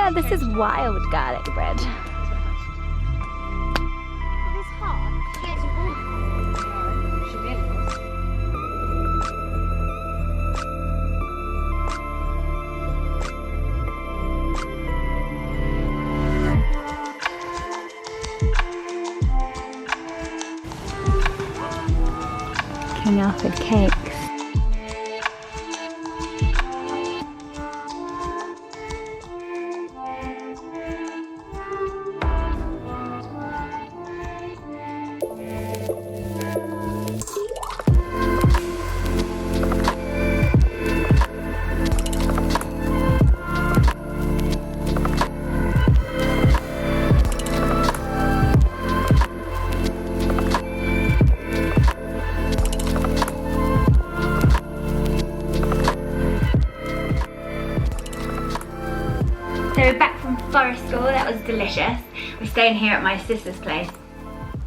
Yeah, this is wild garlic bread. King Alfred cakes. So we're back from forest school. That was delicious. We're staying here at my sister's place.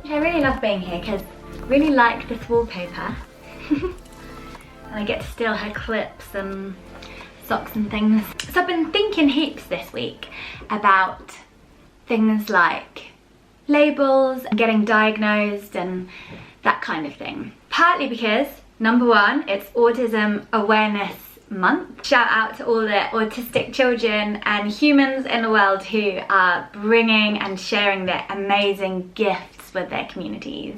I really love being here because I really like this wallpaper. And I get to steal her clips and socks and things. So I've been thinking heaps this week about things like labels, getting diagnosed and that kind of thing. Partly because, number one, it's Autism Awareness Month. Shout out to all the autistic children and humans in the world who are bringing and sharing their amazing gifts with their communities.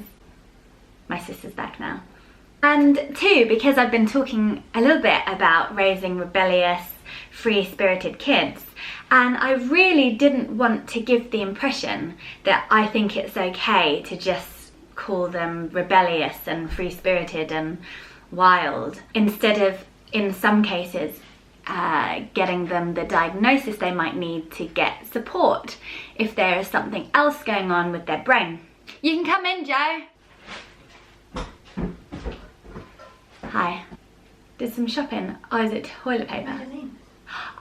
My sister's back now. And two, because I've been talking a little bit about raising rebellious, free-spirited kids, and I really didn't want to give the impression that I think it's okay to just call them rebellious and free-spirited and wild, instead of in some cases getting them the diagnosis they might need to get support if there is something else going on with their brain. You can come in, Joe. Hi. Did some shopping. Oh, is it toilet paper?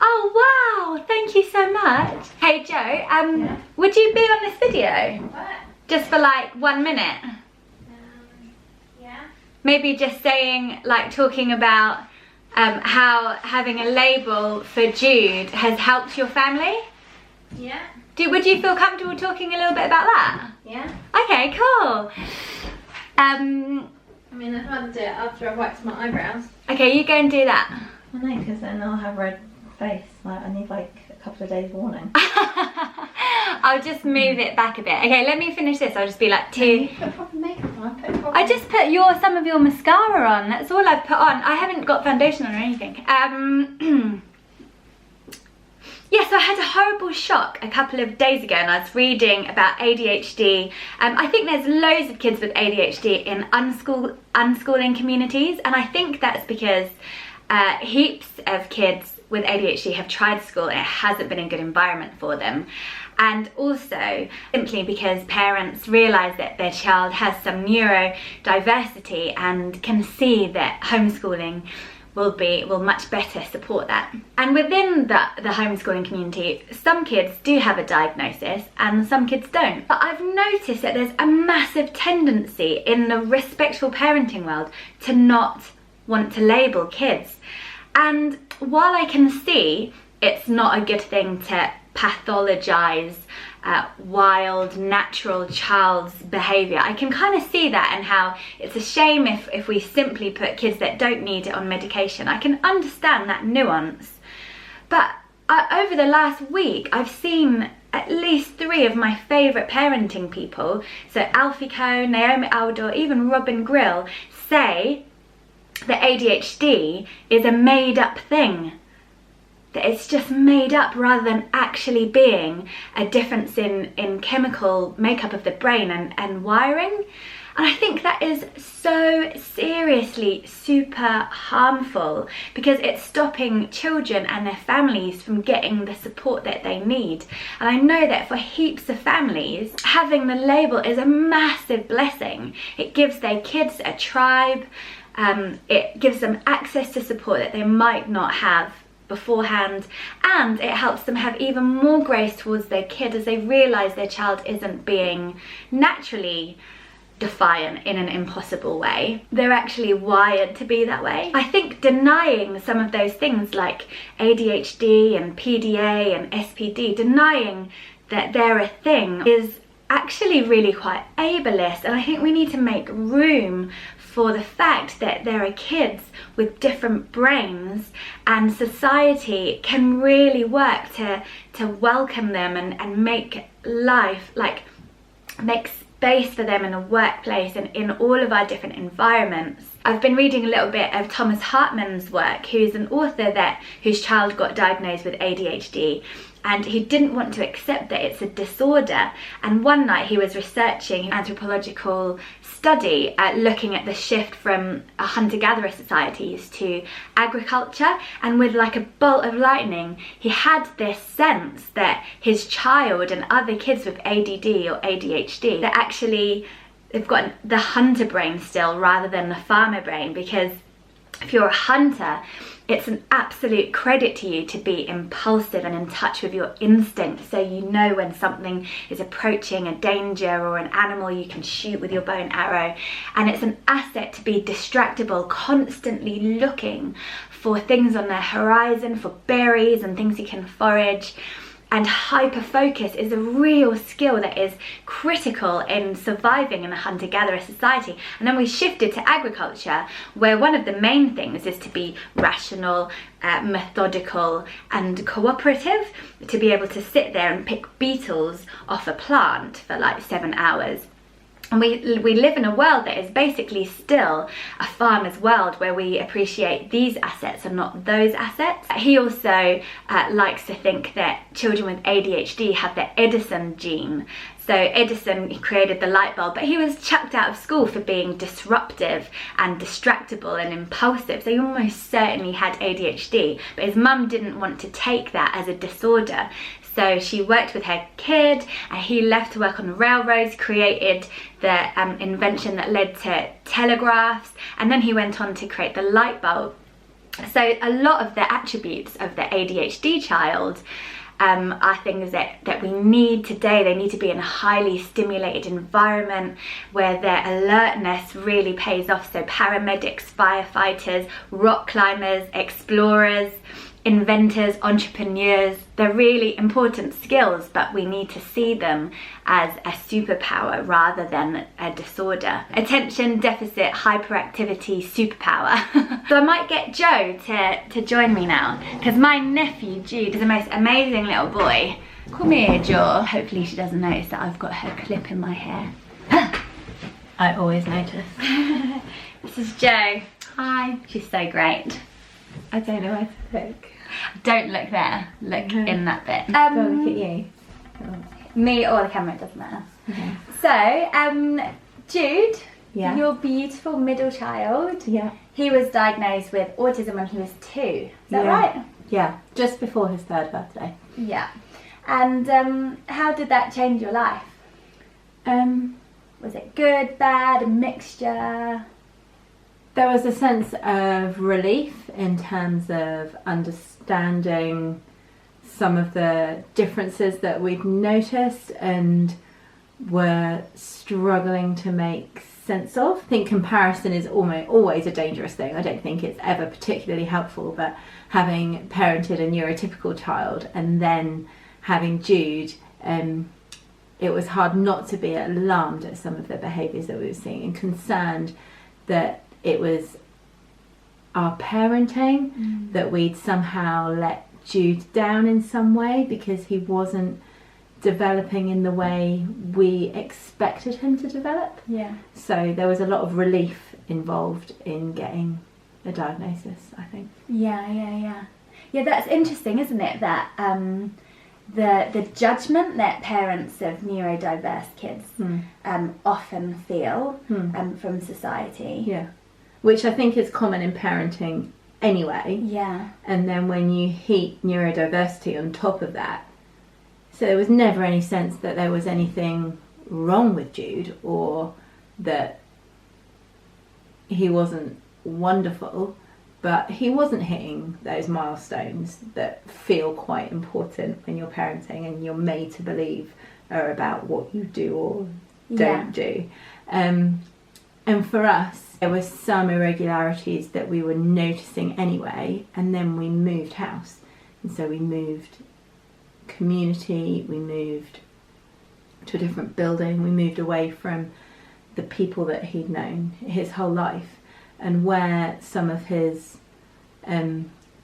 Oh wow, thank you so much. Hey Joe, yeah. Would you be on this video? What? Just for like 1 minute? Yeah. Maybe just saying, like talking about how having a label for Jude has helped your family? Yeah. Would you feel comfortable talking a little bit about that? Yeah. Okay, cool. I mean, I'd rather do it after I've waxed my eyebrows. Okay, you go and do that. I know, because then I'll have red face. Like, I need like a couple of days warning. I'll just move it back a bit. Okay, let me finish this. I'll just be like two. Put proper makeup on. I just put some of your mascara on. That's all I've put on. I haven't got foundation on or anything. Yeah, so I had a horrible shock a couple of days ago and I was reading about ADHD. I think there's loads of kids with ADHD in unschooling communities, and I think that's because heaps of kids with ADHD have tried school and it hasn't been a good environment for them. And also simply because parents realise that their child has some neurodiversity and can see that homeschooling will much better support that. And within the homeschooling community, some kids do have a diagnosis and some kids don't. But I've noticed that there's a massive tendency in the respectful parenting world to not want to label kids. And while I can see it's not a good thing to pathologise wild, natural child's behaviour, I can kind of see that, and how it's a shame if we simply put kids that don't need it on medication. I can understand that nuance. But over the last week, I've seen at least 3 of my favourite parenting people, so Alfie Cohn, Naomi Aldor, even Robin Grill, say that ADHD is a made-up thing. That it's just made up rather than actually being a difference in chemical makeup of the brain and wiring. And I think that is so seriously super harmful, because it's stopping children and their families from getting the support that they need. And I know that for heaps of families, having the label is a massive blessing. It gives their kids a tribe, it gives them access to support that they might not have beforehand, and it helps them have even more grace towards their kid as they realise their child isn't being naturally defiant in an impossible way. They're actually wired to be that way. I think denying some of those things like ADHD and PDA and SPD, denying that they're a thing, is actually really quite ableist, and I think we need to make room for the fact that there are kids with different brains, and society can really work to welcome them and make life, like make space for them in the workplace and in all of our different environments. I've been reading a little bit of Thomas Hartman's work, who's an author whose child got diagnosed with ADHD, and he didn't want to accept that it's a disorder. And one night he was researching an anthropological study looking at the shift from hunter-gatherer societies to agriculture, and with like a bolt of lightning he had this sense that his child and other kids with ADD or ADHD, that actually they've got the hunter brain still rather than the farmer brain, because if you're a hunter, it's an absolute credit to you to be impulsive and in touch with your instinct, so you know when something is approaching a danger or an animal you can shoot with your bow and arrow. And it's an asset to be distractible, constantly looking for things on the horizon, for berries and things you can forage. And hyper-focus is a real skill that is critical in surviving in a hunter-gatherer society. And then we shifted to agriculture, where one of the main things is to be rational, methodical and cooperative, to be able to sit there and pick beetles off a plant for like 7 hours. And we live in a world that is basically still a farmer's world, where we appreciate these assets and not those assets. He also likes to think that children with ADHD have the Edison gene. So Edison, he created the light bulb, but he was chucked out of school for being disruptive and distractible and impulsive. So he almost certainly had ADHD, but his mum didn't want to take that as a disorder. So she worked with her kid, and he left to work on the railroads, created the invention that led to telegraphs, and then he went on to create the light bulb. So a lot of the attributes of the ADHD child are things that we need today. They need to be in a highly stimulated environment where their alertness really pays off. So paramedics, firefighters, rock climbers, explorers, inventors, entrepreneurs, they're really important skills, but we need to see them as a superpower rather than a disorder. Attention deficit hyperactivity superpower. So I might get Joe to join me now, because my nephew Jude is the most amazing little boy. Come here, Joe. Hopefully she doesn't notice that I've got her clip in my hair. I always notice. This is Joe. Hi. She's so great. I don't know where to look. Don't look there. Look in that bit. Don't look at you. Me or the camera, it doesn't matter. Okay. So, Jude, Yeah. your beautiful middle child, Yeah. he was diagnosed with autism when he was 2. Is that right? Yeah, just before his 3rd birthday. Yeah. And how did that change your life? Was it good, bad, a mixture? There was a sense of relief in terms of understanding some of the differences that we'd noticed and were struggling to make sense of. I think comparison is always a dangerous thing. I don't think it's ever particularly helpful, but having parented a neurotypical child and then having Jude, it was hard not to be alarmed at some of the behaviours that we were seeing and concerned that it was our parenting, that we'd somehow let Jude down in some way because he wasn't developing in the way we expected him to develop. Yeah. So there was a lot of relief involved in getting a diagnosis, I think. Yeah, that's interesting, isn't it? That the judgment that parents of neurodiverse kids often feel from society. Yeah. Which I think is common in parenting anyway. Yeah. And then when you heap neurodiversity on top of that, so there was never any sense that there was anything wrong with Jude or that he wasn't wonderful, but he wasn't hitting those milestones that feel quite important when you're parenting and you're made to believe are about what you do or don't do. And for us, there were some irregularities that we were noticing anyway, and then we moved house. And so we moved community, we moved to a different building, we moved away from the people that he'd known his whole life, and where some of his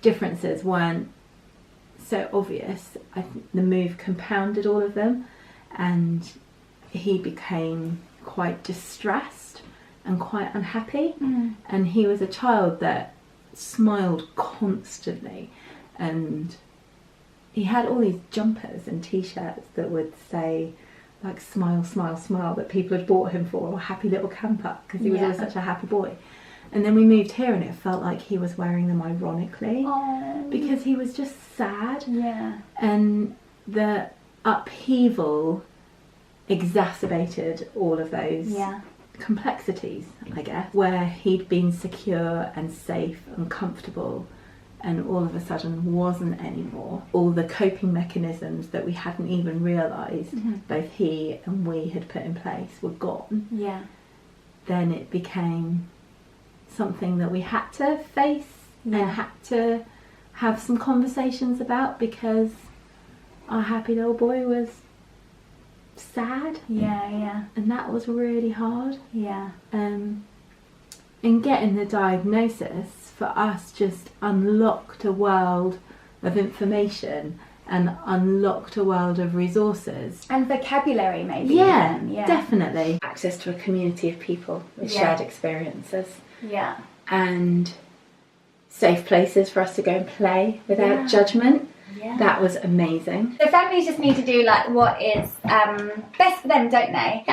differences weren't so obvious, I think the move compounded all of them, and he became quite distressed and quite unhappy. And he was a child that smiled constantly, and he had all these jumpers and t-shirts that would say like smile, smile, smile, that people had bought him for, or happy little camper, because he was always such a happy boy. And then we moved here and it felt like he was wearing them ironically, because he was just sad. And the upheaval exacerbated all of those complexities, I guess, where he'd been secure and safe and comfortable, and all of a sudden wasn't anymore. All the coping mechanisms that we hadn't even realised both he and we had put in place were gone. Then it became something that we had to face and had to have some conversations about, because our happy little boy was sad. And that was really hard. And getting the diagnosis for us just unlocked a world of information and unlocked a world of resources. And vocabulary, maybe. Yeah, definitely. Access to a community of people with shared experiences. And safe places for us to go and play without judgment. That was amazing. So families just need to do like what is best for them, don't they?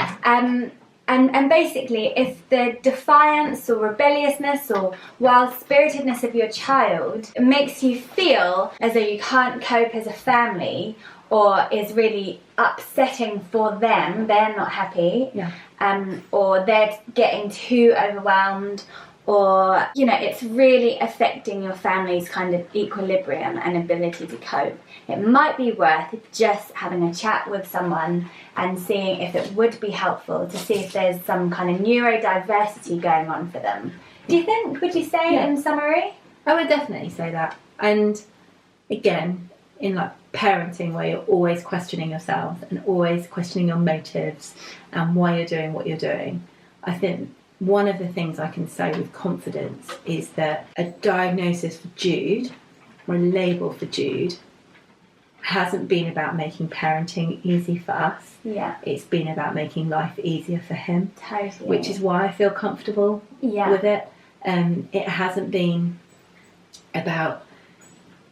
And basically, if the defiance or rebelliousness or wild-spiritedness of your child makes you feel as though you can't cope as a family, or is really upsetting for them, they're not happy, or they're getting too overwhelmed, or, you know, it's really affecting your family's kind of equilibrium and ability to cope, it might be worth just having a chat with someone and seeing if it would be helpful to see if there's some kind of neurodiversity going on for them. Do you think, would you say in summary? I would definitely say that. And again, in like parenting, where you're always questioning yourself and always questioning your motives and why you're doing what you're doing, I think one of the things I can say with confidence is that a diagnosis for Jude, or a label for Jude, hasn't been about making parenting easy for us. It's been about making life easier for him. Totally. Which is why I feel comfortable with it. It hasn't been about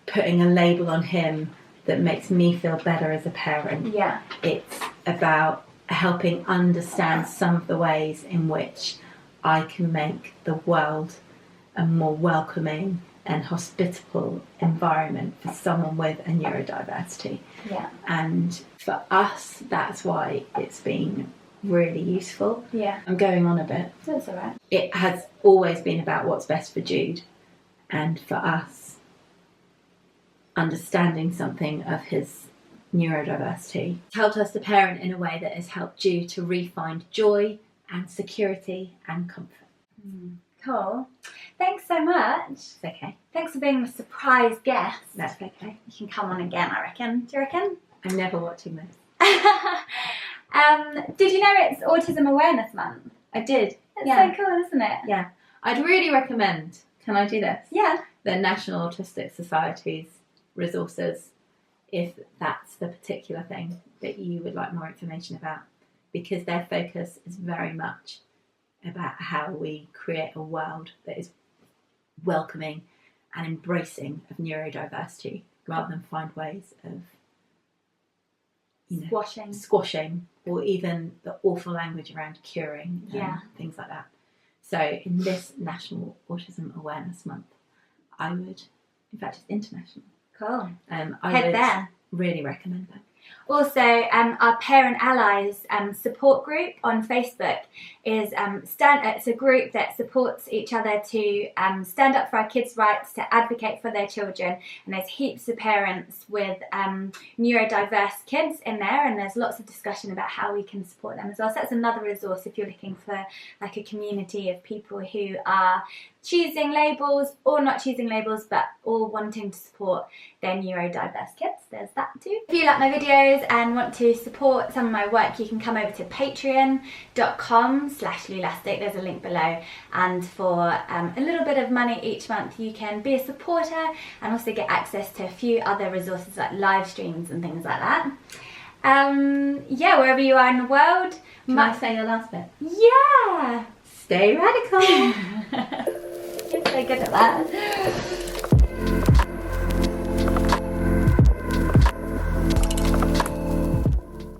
putting a label on him that makes me feel better as a parent. It's about helping understand some of the ways in which I can make the world a more welcoming and hospitable environment for someone with a neurodiversity. And for us, that's why it's been really useful. I'm going on a bit. That's all right. It has always been about what's best for Jude, and for us, understanding something of his neurodiversity helped us to parent in a way that has helped Jude to re-find joy and security and comfort. Cool. Thanks so much. It's okay. Thanks for being a surprise guest. That's okay. You can come on again, I reckon. Do you reckon? I'm never watching this. Did you know it's Autism Awareness Month? I did. It's so cool, isn't it? Yeah. I'd really recommend, can I do this? Yeah. The National Autistic Society's resources, if that's the particular thing that you would like more information about, because their focus is very much about how we create a world that is welcoming and embracing of neurodiversity, rather than find ways of squashing or even the awful language around curing and things like that. So in this National Autism Awareness Month, I would, in fact it's international. Cool. I would really recommend that. Also, our Parent Allies support group on Facebook is it's a group that supports each other to stand up for our kids' rights, to advocate for their children, and there's heaps of parents with neurodiverse kids in there, and there's lots of discussion about how we can support them as well. So that's another resource if you're looking for like a community of people who are choosing labels or not choosing labels, but all wanting to support their neurodiverse kids. There's that too. If you like my videos and want to support some of my work, you can come over to patreon.com/Lulastic. There's a link below, and for a little bit of money each month you can be a supporter and also get access to a few other resources like live streams and things like that. Yeah, wherever you are in the world. Can I say your last bit? Yeah! Stay radical! You're so good at that.